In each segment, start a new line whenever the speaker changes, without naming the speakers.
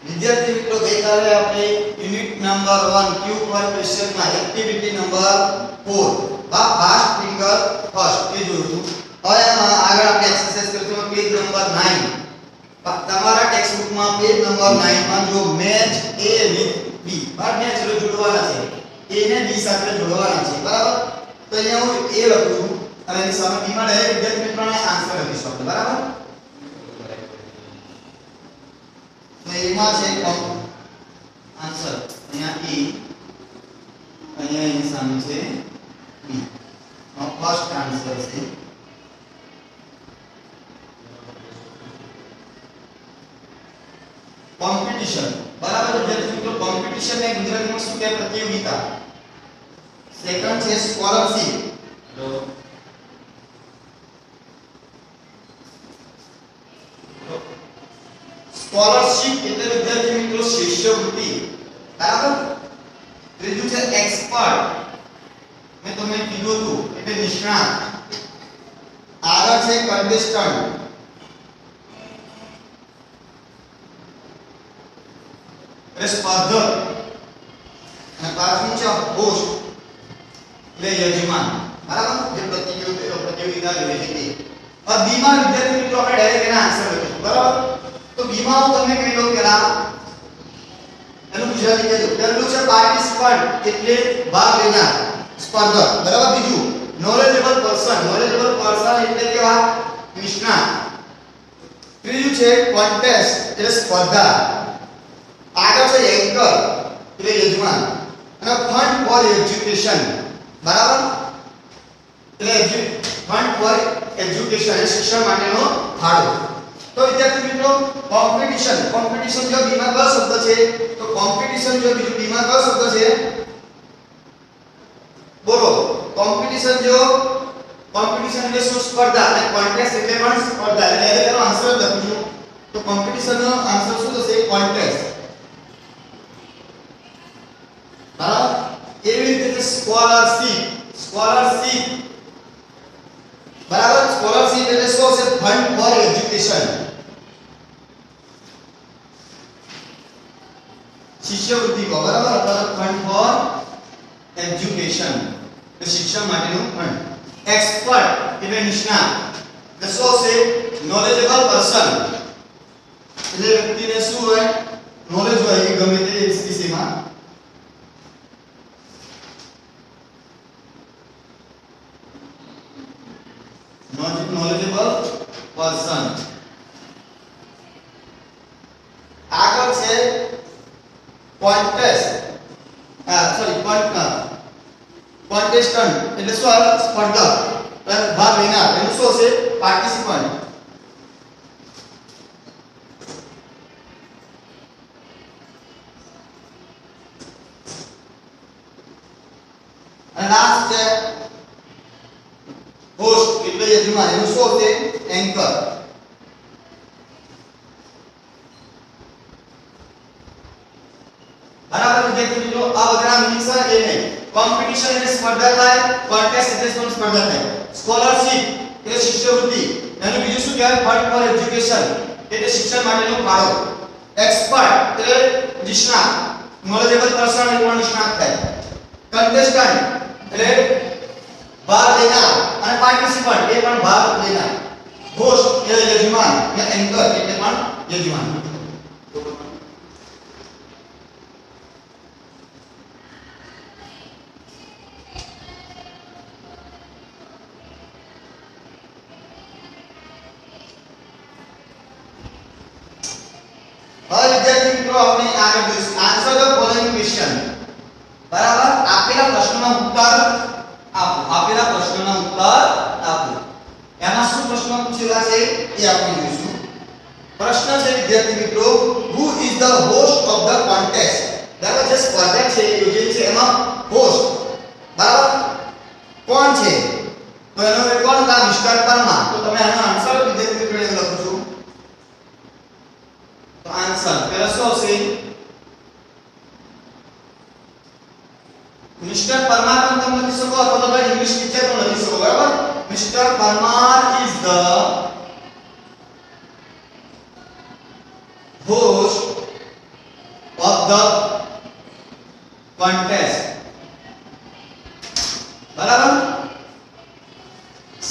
વિદ્યાર્થી મિત્રો ગઈકાલે આપણે યુનિટ નંબર 1 ક્યુ પર ક્વેશ્ચનમાં activity number 4 fast finger first એ જોયું. હવે આમાં આગળ આપણે એક્સરસાઇઝ કરીશું પેજ નંબર 9. તમારા ટેક્સ્ટ બુકમાં પેજ નંબર 9 માં જો match A with B bar match જોડવાના છે. A ને B સાથે જોડવાના છે, બરાબર? તો અહીંયા હું A લખું છું અને એની સામે B માં ડાયરેક્ટ વિદ્યાર્થી મિત્રોને આન્સર લખીશું આપણે, બરાબર? તો એમાં છે આન્સર અહીંયા E, અહીંયા એની સામે છે B. નો ફર્સ્ટ આન્સર છે કોમ્પિટિશન, બરાબર? વિદ્યાર્થી મિત્રો કોમ્પિટિશન ને ગુજરાતીમાં શું કહેવાય? પ્રતિયોગિતા. સેકન્ડ છે સ્કોલરશિપ. સ્કોલરશિપ એટલે વિદ્યાર્થી મિત્રો શિષ્યવૃત્તિ, બરાબર? ત્રીજું છે એક્સપર્ટ, મેં તમને કીધું હતું એટલે નિષ્ણાત. આગળ છે કન્ટેસ્ટન્ટ, એટલે સ્પર્ધક. અને પાંચમું છે હોસ્ટ એટલે યજમાન, બરાબર? જે પ્રતિયોગિતા લે છે તે. હવે બી માં વિદ્યાર્થી મિત્રો આપણે ડાયરેક્ટ એના આન્સર લખીશું, બરાબર? તો બી માં હું તમને કહી દઉં પહેલા એનું ગુજરાતી કહી દઉં. પહેલું છે પાર્ટિસિપન્ટ એટલે ભાગ લેનાર, સ્પર્ધક, બરાબર? બીજું નોલેજેબલ પર્સન, નોલેજેબલ પર્સન એટલે કેવા? નિષ્ણાત. ત્રીજું છે કોન્ટેસ્ટ એટલે સ્પર્ધા. આગળ છે એન્કર એટલે યજમાન. અને ફંડ ફોર એજ્યુકેશન, બરાબર? એટલે ફંડ ફોર એજ્યુકેશન એ શિક્ષણ માટેનો ફાળો. તો વિદ્યાર્થી મિત્રો કોમ્પિટિશન, કોમ્પિટિશન જો બી માં કયો શબ્દ છે? તો કોમ્પિટિશન જો બીજું બી માં કયો શબ્દ છે? બોલો. કોમ્પિટિશન જો કોમ્પિટિશન એટલે શું? સ્પર્ધા. અને કોન્ટેસ્ટ એટલે પણ સ્પર્ધા. એટલે એનો આન્સર લખીશું. તો કોમ્પિટિશન નો આન્સર શું થશે? કોન્ટેસ્ટ. બરાબર? એવી રીતે સ્કોલરશિપ, સ્કોલરશિપ, બરાબર? સ્કોલરશિપ એટલે શું છે? ફંડ ફોર એજ્યુકેશન, શિષ્યવૃત્તિ કો, બરાબર? અથવા ફંડ ફોર એજ્યુકેશન એટલે શિક્ષણ માટેનું ફંડ. એક્સપર્ટ એટલે નિષ્ણાત, એટલે શું છે? નોલેજેબલ પર્સન એટલે વ્યક્તિને શું હોય? નોલેજ હોય કે ગમે તે વિષયમાં. knowledgeable person. આગળ છે કોન્ટેસ્ટ, કોન્ટેસ્ટન્ટ એટલે શું? સ્પર્ધક, ભાગ લેનાર. એનું શું છે? પાર્ટિસિપન્ટ. અને લાસ્ટ છે હોસ્ટ એટલે યજમાન. એનું શું છે? એન્કર. બરાબર વિદ્યાર્થી મિત્રો? આ બધા મીનિંગ છે એને. કોમ્પિટિશન એટલે સ્પર્ધા થાય, કોન્ટેસ્ટ એટલે પણ સ્પર્ધા થાય, સ્કોલરશિપ એટલે શિષ્યવૃત્તિ, એનું બીજું શું કહેવાય? ફંડ ફોર એજ્યુકેશન એટલે શિક્ષણ માટેનો ફાળો. એક્સપર્ટ એટલે નિષ્ણાત, નોલેજેબલ પર્સન એટલે પણ નિષ્ણાત થાય. કન્ટેસ્ટન્ટ એટલે ભાગ લેનાર, અને પાર્ટિસિપન્ટ એ પણ ભાગ લેનાર. હોસ્ટ એટલે યજમાન, અને એન્કર એટલે પણ યજમાન. હવે વિદ્યાર્થી મિત્રો આપણે આગળ જોઈશું. આન્સર ધ ફોલોઇંગ ક્વેશ્ચન, બરાબર? આપેલા પ્રશ્નોના ઉત્તર આપો. આપેલા પ્રશ્નોના ઉત્તર આપો. એમાં શું પ્રશ્નો પૂછેલા છે એ આપણે જોઈશું. પ્રશ્ન છે વિદ્યાર્થી મિત્રો, who is the host of the contest? બરાબર? જે સ્પર્ધા છે યોજેલી છે એમાં હોસ્ટ, બરાબર? કોણ છે? તો એનો કોણ? કા મિસ્ટર પરમાર. તો તમે આનો આન્સર વિદ્યાર્થી મિત્રો એ લખો છો. તો આન્સર પહેલા શું હશે? મિસ્ટર પરમાર પણ તમે લખી શકો અથવા તો ઇંગ્લિશ ટીચર પણ લખી શકો, બરાબર? Mister Parmar is the host the contest. बराबर.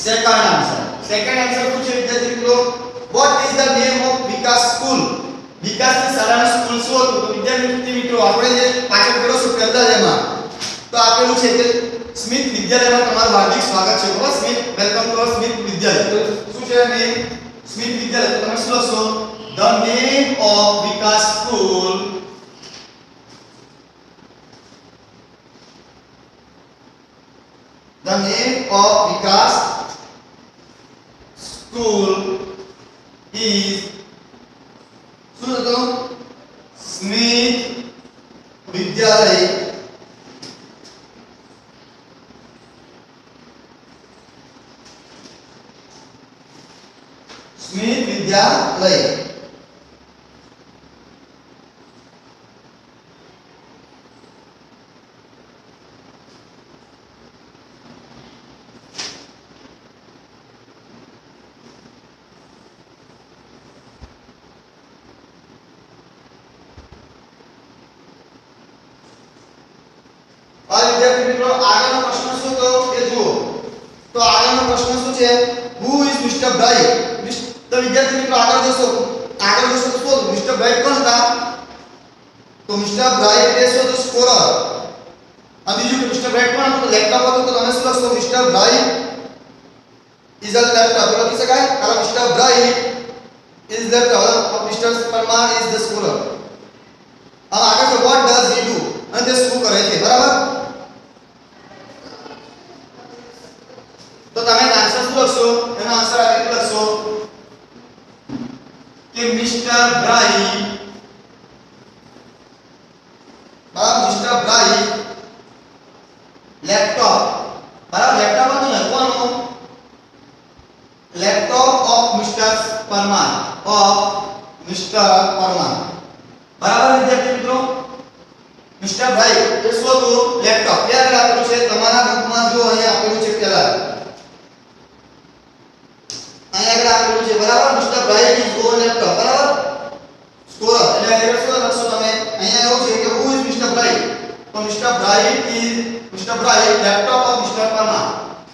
सेकंड आंसर पूछे विद्यार्थी मित्रों, what is the name of Vikas school? Vikas ની શાળાનું સ્કૂલ શું હતું? તો વિદ્યાર્થી મિત્રો આપણે જે પાછળ પેલો શું પહેલા જેમાં તો આપેલું છે કે સ્મિથ વિદ્યાલયમાં તમારું હાર્દિક સ્વાગત છે. બરાબર. સ્મિથ વેલકમ ટુ સ્મિથ વિદ્યાલય. તો શું છે નેમ? સ્મિથ વિદ્યાલય. તો તમે શું લખશો? The name of Vikas school The name of Vikas school is Smith Vidyalay. Smith Vidyalay. और विद्यार्थी मित्रों આગળનો પ્રશ્ન શું તો એ જુઓ. તો આગળનો પ્રશ્ન શું છે? Who is mister bright? તો વિદ્યાર્થી મિત્રો આગળ જોશો તો શું મિસ્ટર બ્રાઇટ કોણ હતા? તો મિસ્ટર બ્રાઇટ એ શું તો સ્કોરર. આ બીજું કે મિસ્ટર બ્રાઇટ કોણ હતું? તો લેપટોપ હતું. તો તમે શું લખશો? Mister bright is a laptop લખી શકાય. કારણ mister bright is laptop, mister Parmar is the scorer. હવે આગળ છે વોટ ડઝ હી ડુ? અને તે શું કરે છે? બરાબર. તો તમે આન્સર શું લખશો? એનો આન્સર આ રીતે લખશો કે મિસ્ટર બ્રાઇટ, બરાબર, મિસ્ટર બ્રાઇટ લેપટોપ, બરાબર, લેપટોપ હતું ને કોનું? લેપટોપ ઓફ મિસ્ટર પરમાર, બરાબર વિદ્યાર્થી મિત્રો. મિસ્ટર બ્રાઇટ એ શું હતું? લેપટોપ. યાદ રાખવું છે તમારા બુકમાં જો અહીંયા આપેલું છે પહેલા અહીંયા આગળ આપેલું છે. બરાબર. Mister bright is on laptop. બરાબર. સ્કોરર એટલે આગળ શું લખશો તમે? અહીંયા એવું છે કે હુ ઇઝ મિસ્ટર બ્રાઇટ? તો mister bright laptop of mister Parmar.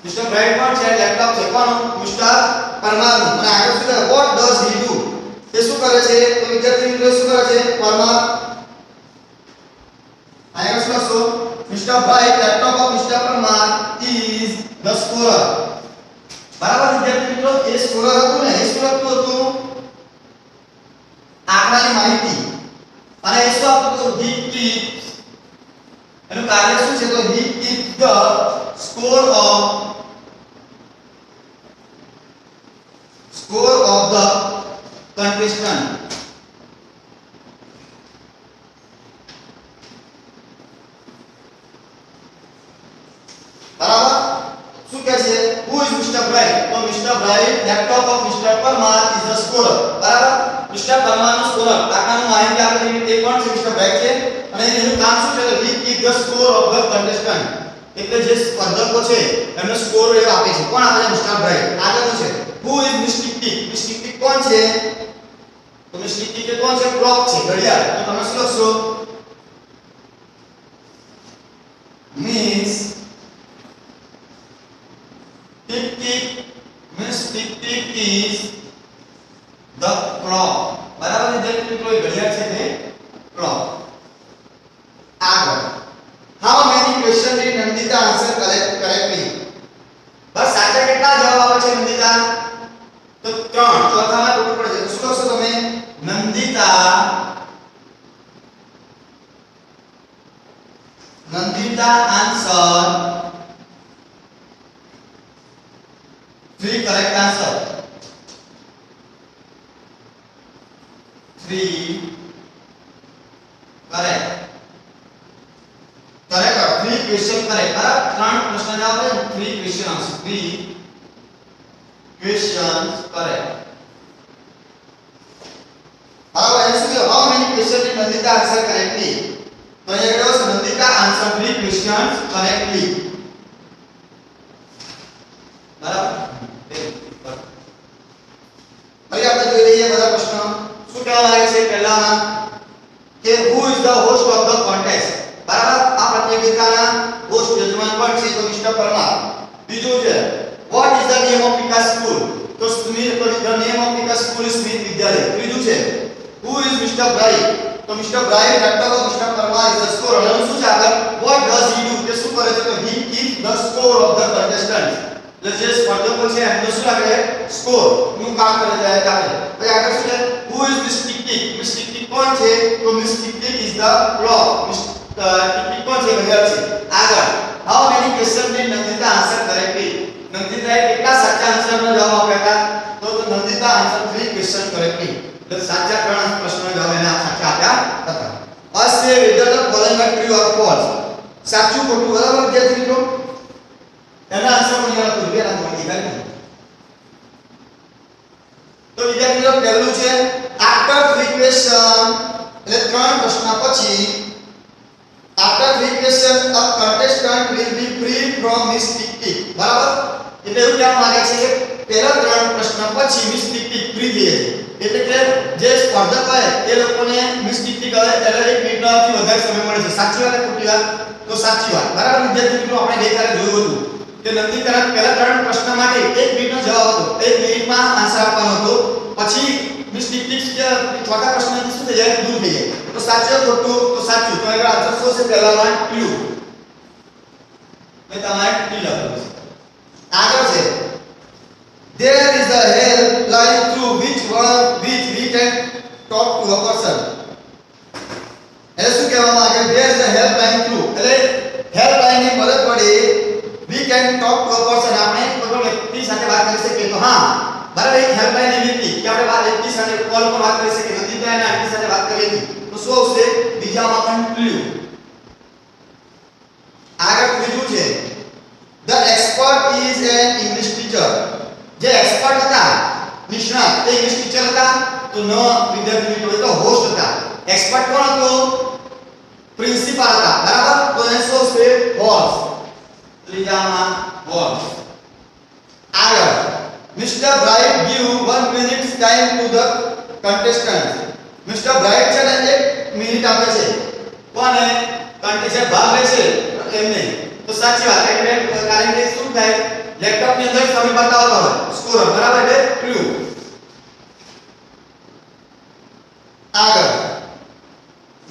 Mister bright કોણ છે? લેપટોપ છે. કોણ? મિસ્ટર પરમાર. અને આગળ શું છે? What does he do? એ શું કરે છે? તો વિદ્યાર્થી મિત્રો શું કરે છે? પરમાર. અહીંયા શું લખશો? Mister bright laptop of mister Parmar is the scorer. બરાબર વિદ્યાર્થી મિત્રો. એ સ્કોરર હતું ને, એ શું લખતું હતું? આંકડાની માહિતી. અને એ શું આપતું હતું? He keeps. એનું કાર્ય શું છે? તો he keep the score of the contestant. બરાબર. શું કહે છે? Who is mister bright? તો mister bright laptop of mister Parmar is the scorer. બરાબર. મિસ્ટર પરમાર નો સ્કોરર આકાનું માહિતી આપે છે તે કોણ છે? મિસ્ટર બ્રાઇટ છે. અને એનું કામ શું છે? તો he keep the score of the contestant. એટલે જે સ્પર્ધકો છે એનો સ્કોર એ આપે છે. કોણ આપે છે? Mister bright. આગળનું છે who is mistake tick? Mistake tick કોણ છે? તો મિસ્ટિક ટીક કોણ છે? ક્લોક છે, ઘડિયાળ. તો તમે શું લખશો? Means tick tick is the clock. બરાબર વિદ્યાર્થી મિત્રો, એ ઘડિયાળ છે તે clock. આગળ how many question did Nandita answer correctly? બસ સાચા કેટલા જવાબ આપે છે નંદિતા? તો 3. ચોથામાં ટોટલ પડે છે. શું લખશો તમે? Nandita answer 3 correct answer. 3 correct. correct 3 question correct. બરાબર. 3 પ્રશ્ન જવાબ છે, 3 question answer. 3 questions correct. હવે શું છે? how many questions did Nandita answer correctly? તો અહીંયા કહેવાય છે નંદિતા answer 3 questions correctly. બરાબર. હવે આપણે જોઈ લઈએ બધા પ્રશ્નો. શું કહેવા માંગે છે પહેલામાં કે who is the host of the contest. બરાબર, આ પ્રતિયોગિતાના હોસ્ટ યજમાન કોણ છે? તો મિસ્ટર પરમાર. બીજું છે what is the name of Vikas school? તો સ્મિત, the name of Vikas school is સ્મિત વિદ્યાલય. ત્રીજું છે who is Mr. Bright? તો mister bright laptop of mister Parmar is the score. અને શું છે આગળ? what does he do? કે શું કરે છે? તો he keeps the score of the contestants. એટલે જે સ્પર્ધકો છે એમનો શું લાગે? સ્કોર નું કામ કરે છે આગળ. પછી આગળ શું છે? who is Miss Tick Tick? Miss Tick Tick કોણ છે? તો Miss Tick Tick is the clock. Miss Tick Tick કોણ છે? ઘડિયાળ છે. આગળ how many questions did Nandita answer correctly? નંદિતાએ કેટલા સાચા આન્સરનો જવાબ આપ્યા હતા? તો નંદિતા આન્સર 3 ક્વેશ્ચન કરેક્ટલી. એટલે સાચા 3 પ્રશ્નનો જવાબ એને સાચા આપ્યા હતા. અસ સે whether the following are true or false. સાચું ખોટું, બરાબર વિદ્યાર્થી મિત્રો? એના આન્સર પણ યાદ રાખો. બે નામ લખી કાઢી. તો વિદ્યાર્થી મિત્રો પહેલું છે after 3 question, એટલે 3 પ્રશ્ન પછી after 3 questions a contestant will be free from Miss Tick Tick. બરાબર, એટલે એવું કહેવા માંગે છે કે પહેલા 3 પ્રશ્ન પછી મિસ ટિક ટિક ફ્રી થઈ જશે. એટલે કે જે સ્પર્ધક હોય એ લોકોને મિસ ટિક ટિક હવે ત્યારે 1 મિનિટથી વધારે સમય મળે છે. સાચી વાત કે ખોટી વાત? તો સાચી વાત. બરાબર વિદ્યાર્થી મિત્રો, આપણે ગઈકાલે જોયું હતું કે નંદિતાના પહેલા 3 પ્રશ્ન માટે 1 મિનિટનો જવાબ હતો. 1 મિનિટમાં આન્સર આપવાનો હતો. પછી મિસ ટિક ટિક ચોથા પ્રશ્નથી શું થઈ જાય? દૂર થઈ જાય. તો સાચું ખોટું? તો સાચું. તો એનો આન્સર શું છે? પહેલામાં ટ્રુ. એ તમારે ટ્રુ લખવું છે. આગળ છે there is a helpline through which we can talk to a person. એટલે શું કહેવામાં આવે? there is a helpline through, એટલે helpline ની મદદ વડે we can talk to a person. આપણે કોઈ વ્યક્તિ સાથે વાત કરી શકીએ. તો હા, બરાબર, એક હેલ્પલાઇન એવી હતી કે આપણે વ્યક્તિ સાથે કોલ પર વાત કરી શકીએ. નંદિતા અને આંટી સાથે વાત કરી હતી. તો શું આવશે? બીજામાં પણ ટ્રુ. આગળ ત્રીજું છે the expert is an English teacher. જે એક્સપર્ટ હતા, નિષ્ણાત, તે ઇંગ્લિશ ટીચર હતા? તો ન વિદ્યાર્થી મિત્રો, એ તો હોસ્ટ હતા. એક્સપર્ટ કોણ હતો? પ્રિન્સિપાલ હતા. બરાબર, તો એ શું છે? હોસ્ટ. ત્રીજામાં હોસ્ટ. આગળ mister bright give 1 minute time to the contestants. Mister bright છે ને 1 મિનિટ આપે છે. કોને? કન્ટેસ્ટન્ટ ભાગ લે છે એમને. તો સાચી વાત. કારણ કે શું થાય? લેપટોપ ની અંદર સમય બતાવતો હોય સ્કોર. બરાબર, એટલે ટ્રુ. આગળ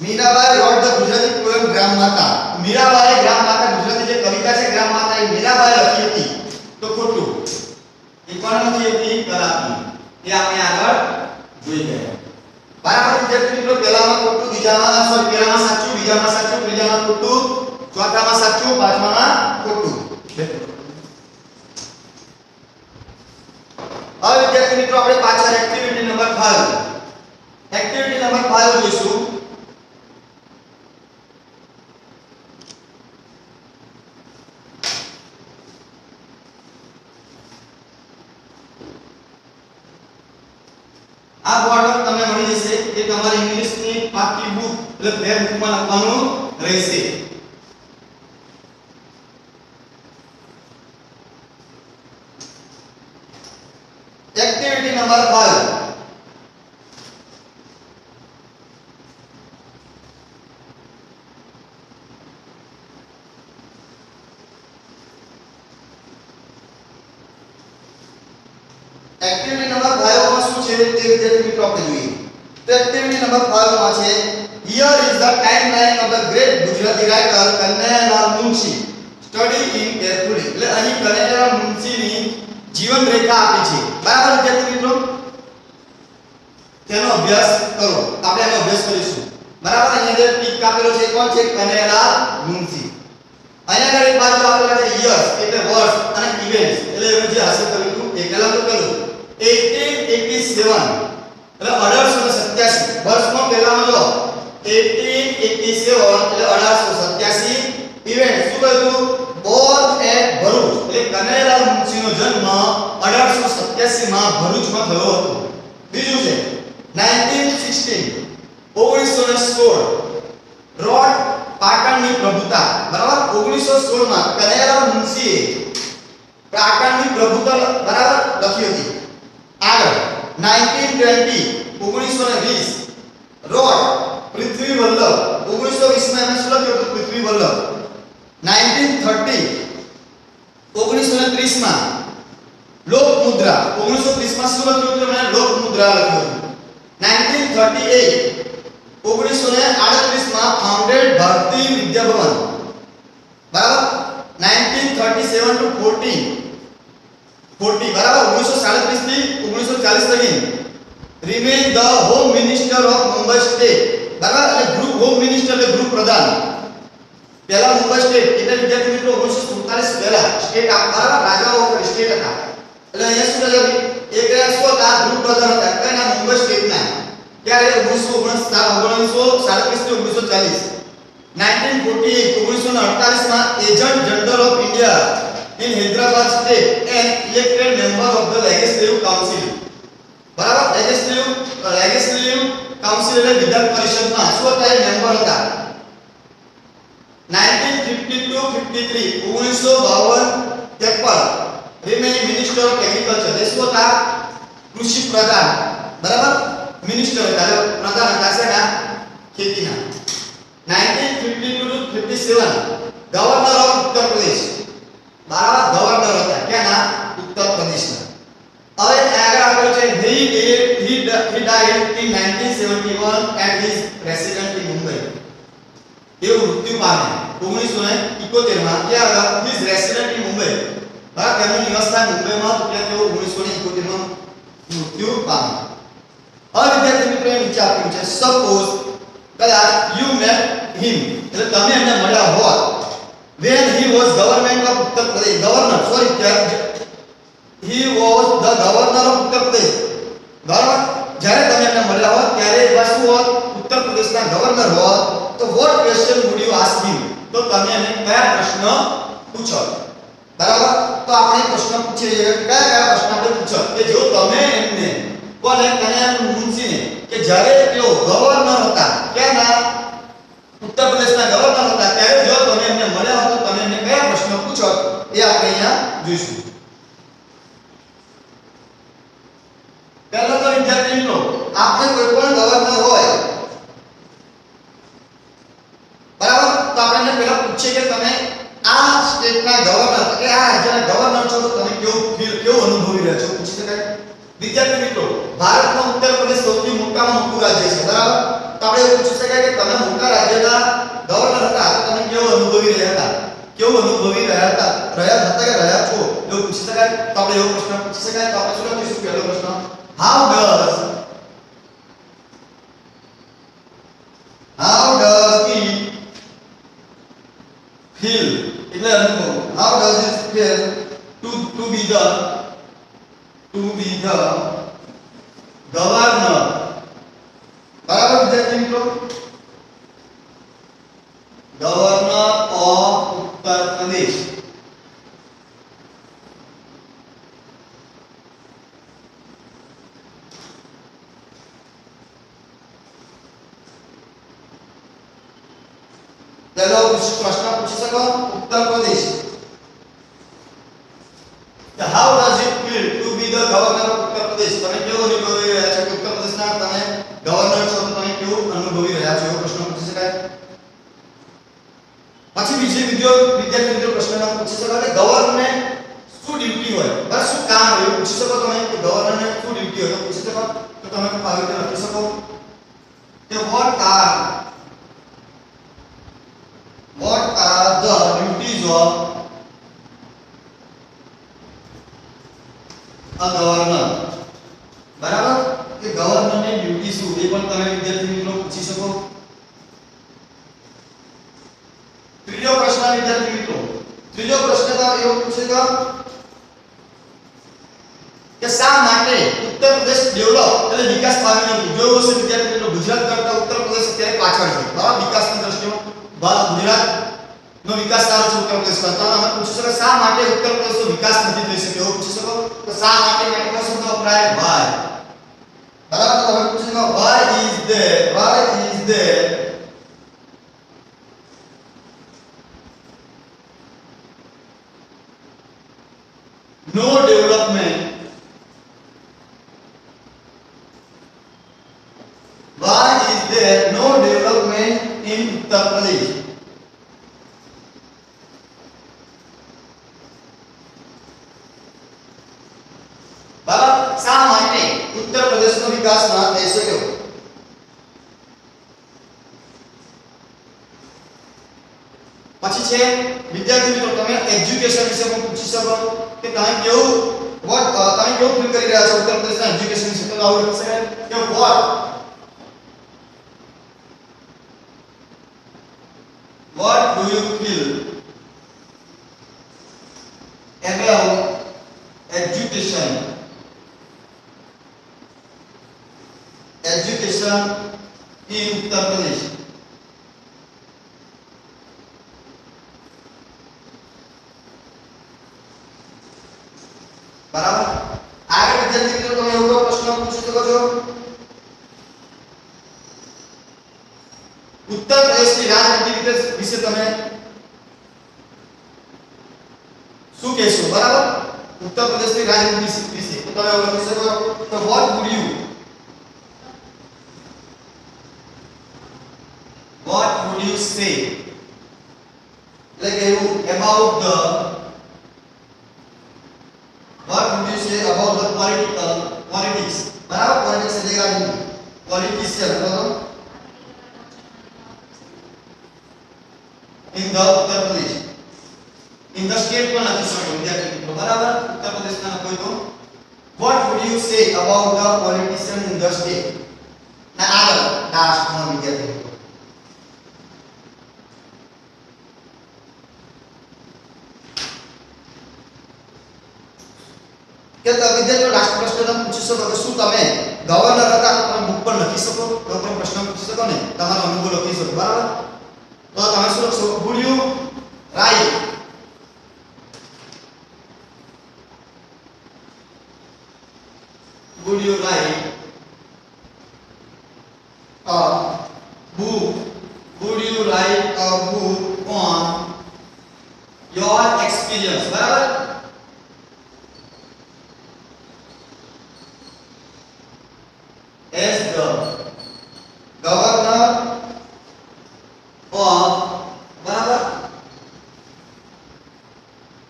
Mirabai wrote the Gujarati poem ગ્રામ માતા. મીરાબાઈ ગ્રામ માતા ગુજરાતી જે કવિતા છે ગ્રામ માતા એ મીરાબાઈ લખી હતી. તો ખોટું. એ કોણ લખી હતી? કલાપી. એ આપણે આગળ જોઈ ગયા. બરાબર વિદ્યાર્થી મિત્રો, પહેલામાં ખોટું, બીજામાં સોરી પહેલામાં સાચું, બીજામાં સાચું, ત્રીજામાં ખોટું, ચોથામાં સાચું, પાંચમામાં ખોટું. હવે વિદ્યાર્થી મિત્રો આપણે પાછળ એક્ટિવિટી નંબર 5. એક્ટિવિટી નંબર 5 જોઈશું. આ બોર્ડ પર તમને મળી જશે કે તમારી ઇંગ્લિશની પાકી બુક એટલે ફેર બુકમાં લખવાનું રહેશે. Activity number 5. એક્ટિવિટી નંબર 5 માં શું છે તે વિદ્યાર્થી મિત્રો આપણે જોઈએ. તો એક્ટિવિટી નંબર 5 માં છે here is the timeline of the great Gujarati writer Kanaiyalal Munshi study in carefully. એટલે અહીં કનૈયાલાલ મુનશીની જીવન રેખા આપી છે. બરાબર વિદ્યાર્થી મિત્રો, તેનો અભ્યાસ કરો. આપણે એનો અભ્યાસ કરીશું. બરાબર, અહીંયા જે ટીક આપેલો છે કોણ છે? કનૈયાલાલ મુનશી. અહીંયા આગળ એક બાજુ આપેલા છે યર્સ એટલે વર્ષ અને ઇવેન્ટ્સ એટલે એનું જે હાસિલ કર્યું હતું એ પહેલા તો પેલું 1887 એટલે 1887 વર્ષમાં પહેલામાં જો 1887 એટલે 1887 ઇવેન્ટ શું કહ્યું? બોર્ન એટ ભરૂચ એટલે કનૈયાલાલ મુનશીનો જન્મ 1887 માં ભરૂચમાં થયો હતો. બીજું છે 1916 રોડ પાટણની પ્રભુતા. બરાબર, 1916 માં કનૈયાલાલ મુનશીએ પાટણની પ્રભુતા બરાબર લખી હતી. આગળ 1920 રોડ પૃથ્વી વલ્લભ 1938 માં ફાઉન્ડેડ ભારતીય વિદ્યા ભવન, બરાબર. 1937 to 40 બરાબર 1937 થી 1940 લગી remain the home minister of Mumbai state, બરાબર. અને ગ્રુપ હોમ મિનિસ્ટર એટલે ગૃહ પ્રધાન પહેલા મુંબઈ સ્ટેટ એટલે વિદ્યાર્થી મિત્રો 1947 પહેલા સ્ટેટ બરાબર રાજાઓ સ્ટેટ હતા એટલે અહીંયા શું છે એક શું હતા ગૃહ પ્રધાન હતા કઈના મુંબઈ સ્ટેટના ત્યારે 1937 થી 1940 1948 માં agent general of India in Hyderabad state and elected member of the legislative council, બરાબર. લેજિસ્લેટિવ કાઉન્સિલ એટલે વિધાન પરિષદમાં શું હતા એ મેમ્બર હતા. 1952 રિમેઇન મિનિસ્ટર ઓફ એગ્રીકલ્ચર એ શું હતા કૃષિ પ્રધાન, બરાબર. મિનિસ્ટર હતા પ્રધાન હતા શેના ખેતીના. 1952 to 57 governor of Uttar Pradesh, બરાબર. ગવર્નર હતા ક્યાંના ઉત્તર પ્રદેશના. હવે આગળ આવ્યો છે he died in 1971 at his residence in Mumbai. એવું મૃત્યુ પામે 1971 માં ક્યાં his resident in Mumbai, બરાબર. તેમનું નિવાસસ્થાન મુંબઈમાં હતું ત્યાં તેઓ 1971 માં મૃત્યુ પામે. હવે વિદ્યાર્થી મિત્રો નીચે આપ્યું છે સપોઝ કદાચ you met him એટલે તમે એમને મળ્યા હોત when he was government of Uttar Pradesh governor sorry he was the governor of Uttar Pradesh, બરાબર. જ્યારે તમે એમને મળ્યા હોત ત્યારે એ શું હોત ઉત્તર પ્રદેશના ગવર્નર હોત તો what question would you ask him તો તમે એને કયા પ્રશ્ન પૂછો, બરાબર. તો આપણે પ્રશ્ન પૂછીએ કયા પ્રશ્ન આપણે પૂછો કે જો તમે એમને કોને કન્યા મુનશીને કે જ્યારે તેઓ ગવર્નર હતા ક્યાંના ઉત્તર પ્રદેશના ગવર્નર હતા ત્યારે જો તમે એમને મળ્યા હો તો તમે એમને કયા પ્રશ્ન પૂછો એ આપણે અહીંયા જોઈશું. પહેલા તો વિદ્યાર્થી મિત્રો આપણે કોઈ પણ ગવર્નર હોય, બરાબર, તો આપણે પહેલા પૂછીએ કે તમે આ સ્ટેટના ગવર્નર કે આ રાજ્યના ગવર્નર છો તો તમે કેવું અનુભવી રહ્યા છો પૂછી શકાય. વિદ્યાર્થી મિત્રો ભારતમાં ઉત્તર પ્રદેશ સૌથી મોટામાં મોટું રાજ્ય છે, બરાબર. તો આપણે એવું પૂછી શકાય કે તમે મોટા રાજ્યના ગવર્નર હતા તો તમે કેવું અનુભવી રહ્યા હતા કે રહ્યા છો એવું પૂછી શકાય. તો આપણે એવો પ્રશ્ન પૂછી શકાય. તો આપણે શું લખીશું પહેલો પ્રશ્ન how does he feel એટલે અનુભવ how does it feel to be the governor, બરાબર વિદ્યાર્થી મિત્રો ગવર્નર ઓફ ઉત્તર પ્રદેશ. પહેલો પ્રશ્ન પૂછી શકો Uttar Pradesh how does it feel to be the governor of Uttar Pradesh તમે કેવો અનુભવી રહ્યા છો ઉત્તર પ્રદેશના તમે ગવર્નર છો તો તમે કેવું અનુભવી રહ્યા છો એવો પ્રશ્ન પૂછી શકાય. પછી વિદ્યાર્થી મિત્રો પ્રશ્નનો પૂછી શકો કે ગવર્નરને શું ડ્યુટી હોય, બસ શું કામ હોય પૂછી શકો તમે કે ગવર્નરને શું ડ્યુટી હોય તો પૂછી શકો. તો તમે આવી રીતે લખી શકો કે what are the duties of a governor, બરાબર. કે ગવર્નરની ડ્યુટી શું એ પણ તમે વિદ્યાર્થી મિત્રો પૂછી શકો. ત્રીજો પ્રશ્ન વિદ્યાર્થી મિત્રો તો એવો પૂછેਗਾ કે શા માટે ઉત્તર પ્રદેશ ડેવલપ એટલે વિકાસ પામ્યો નથી. જોયું હશે વિદ્યાર્થી મિત્રો ગુજરાત કરતા ઉત્તર પ્રદેશ અત્યારે પાછળ છે, બરાબર. વિકાસની દ્રષ્ટિએ ગુજરાતનો વિકાસ સારો છે ઉત્તર પ્રદેશ કરતા. અમે પૂછી શકો શા માટે ઉત્તર પ્રદેશનો વિકાસ નથી થઈ શક્યો એવું પૂછી શકો. તો શા માટે માટે શબ્દ વપરાય why, બરાબર. તો હવે પૂછી શકો why is there no development, why is there no development in Uttar Pradesh. બરાબર. શા માટે ઉત્તર પ્રદેશનો વિકાસ ન થઈ શક્યો પછી છે વિદ્યાર્થી મિત્રો તમે એજ્યુકેશન વિશે પણ પૂછી શકો કે તમે કેવું તમે કેવું ફીલ કરી રહ્યા છો ઉત્તર પ્રદેશના એજ્યુકેશન વિશે. તો આવું લખી શકાય કે what do you feel about education in Uttar Pradesh. बराबर. आगे विद्यार्थी મિત્રો તમે એવો પ્રશ્ન પૂછી શકો છો ઉત્તર પ્રદેશની રાજનીતિ વિશે તમે શું કહેશો. બરાબર. ઉત્તર પ્રદેશની રાજનીતિ વિશે તો તમે એવું લખી શકો તો what would you say like about the what would you say about the politics. बराबर. पॉलिटिक्स એટલે રાજનીતિ politician બરાબર in the Uttar Pradesh in the state પણ લખી શકો વિદ્યાર્થી મિત્રો. બરાબર. ઉત્તર પ્રદેશના કોઈ તો what would you say about the politician in the state ના આગળ દાસ નો વિદ્યાર્થી મિત્રો. કે વિદ્યાર્થીઓ લાસ્ટ પ્રશ્ન તમે પૂછી શકો કે શું તમે ગવર્નર હતા તો તમે બુક પર લખી શકો તો પણ પ્રશ્ન પૂછી શકો ને તમારો અનુભવ લખી શકો. બરાબર. તો તમે શું લખશો would you write a book on your experience. બરાબર. as the governor of બરાબર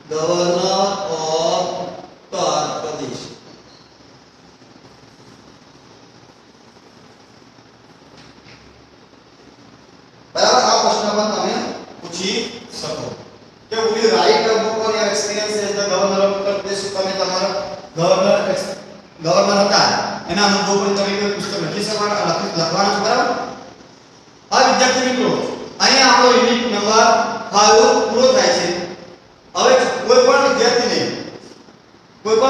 governor of Uttar Pradesh. બરાબર. આ પ્રશ્ન પણ તમે પૂછી શકો કે would you write a book on your experience as the governor of Uttar Pradesh. તમે તમારા ગવર્નર હતા એના અનુભવ પર તમે કોઈ પુસ્તક લખી લખવાનું છે. બરાબર. આ વિદ્યાર્થી મિત્રો અહીંયા આપણો યુનિટ નંબર 5 પૂરો થાય છે. હવે કોઈ પણ વિદ્યાર્થીને કોઈ પણ